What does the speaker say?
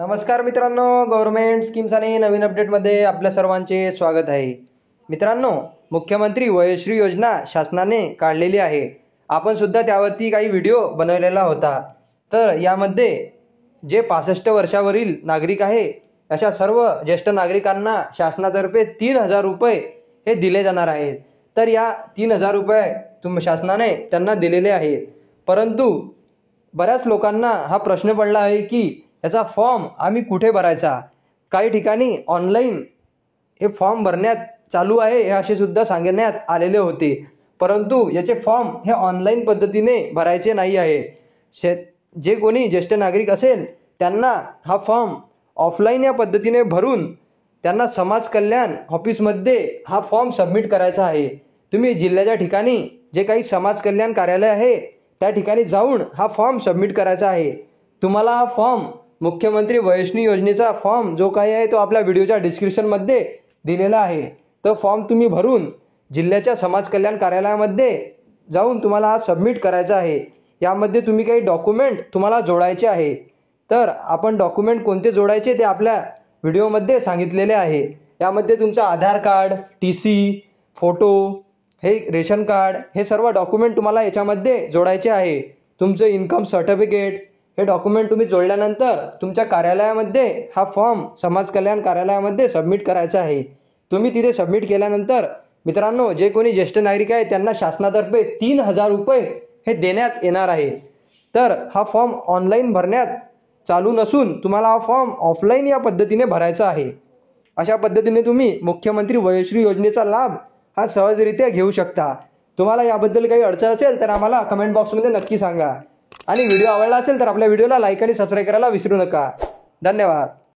नमस्कार मित्रांनो, government schemes आणि नवीन अपडेटमध्ये आपल्या सर्वांचे स्वागत आहे. मित्रांनो, मुख्यमंत्री वयश्री योजना शासनाने काढलेली आहे. आपण सुद्धा त्यावरती काही व्हिडिओ बनवलेला होता. तर यामध्ये जे 65 वर्षावरील नागरिक आहे अशा सर्व ज्येष्ठ नागरिकांना शासनातर्फे 3,000 रुपये हे दिले जाणार आहेत. तर या 3,000 रुपये शासनाने त्यांना दिलेले आहेत. परंतु बऱ्याच लोकांना हा प्रश्न पडला आहे की याचा फॉर्म आम्ही कुठे भरायचा. काही ठिकाणी ऑनलाईन हे फॉर्म भरण्यात चालू आहे हे असे सुद्धा सांगण्यात आलेले होते. परंतु याचे फॉर्म हे ऑनलाईन पद्धतीने भरायचे नाही आहे. जे कोणी ज्येष्ठ नागरिक असेल त्यांना हा फॉर्म ऑफलाईन या पद्धतीने भरून त्यांना समाज कल्याण ऑफिसमध्ये हा फॉर्म सबमिट करायचा आहे. तुम्ही जिल्ह्याच्या ठिकाणी जे काही समाज कल्याण कार्यालय आहे त्या ठिकाणी जाऊन हा फॉर्म सबमिट करायचा आहे. तुम्हाला हा फॉर्म मुख्यमंत्री वयश्री योजनेचा फॉर्म जो काही आहे तो आपल्या व्हिडिओच्या डिस्क्रिप्शनमध्ये दिलेला आहे. तो फॉर्म तुम्ही भरून जिल्ह्याच्या समाज कल्याण कार्यालयामध्ये जाऊन तुम्हाला हा सबमिट करायचा आहे. यामध्ये तुम्ही काही डॉक्युमेंट तुम्हाला जोडायचे आहे. तर आपण डॉक्युमेंट कोणते जोडायचे ते आपल्या व्हिडिओमध्ये सांगितलेले आहे. यामध्ये तुमचा आधार कार्ड, TC, फोटो, हे रेशन कार्ड, हे सर्व डॉक्युमेंट तुम्हाला याच्यामध्ये जोडायचे आहे. तुमचं इन्कम सर्टिफिकेट हे डॉक्युमेंट तुम्ही जोडल्यानंतर तुमच्या कार्यालयामध्ये हा फॉर्म समाज कल्याण कार्यालयामध्ये सबमिट करायचा आहे. तुम्ही तिथे सबमिट केल्यानंतर मित्रांनो, जे कोणी ज्येष्ठ नागरिक आहे त्यांना शासनातर्फे 3,000 रुपये हे देण्यात येणार आहे. तर हा फॉर्म ऑनलाईन भरण्यात चालू नसून तुम्हाला हा फॉर्म ऑफलाईन या पद्धतीने भरायचा आहे. अशा पद्धतीने तुम्ही मुख्यमंत्री वयश्री योजनेचा लाभ हा सहजरित्या घेऊ शकता. तुम्हाला याबद्दल काही अडचण असेल तर आम्हाला कमेंट बॉक्समध्ये नक्की सांगा. आणि व्हिडिओ आवडला असेल तर आपल्या व्हिडिओला लाईक आणि सबस्क्राईब करायला विसरू नका. धन्यवाद.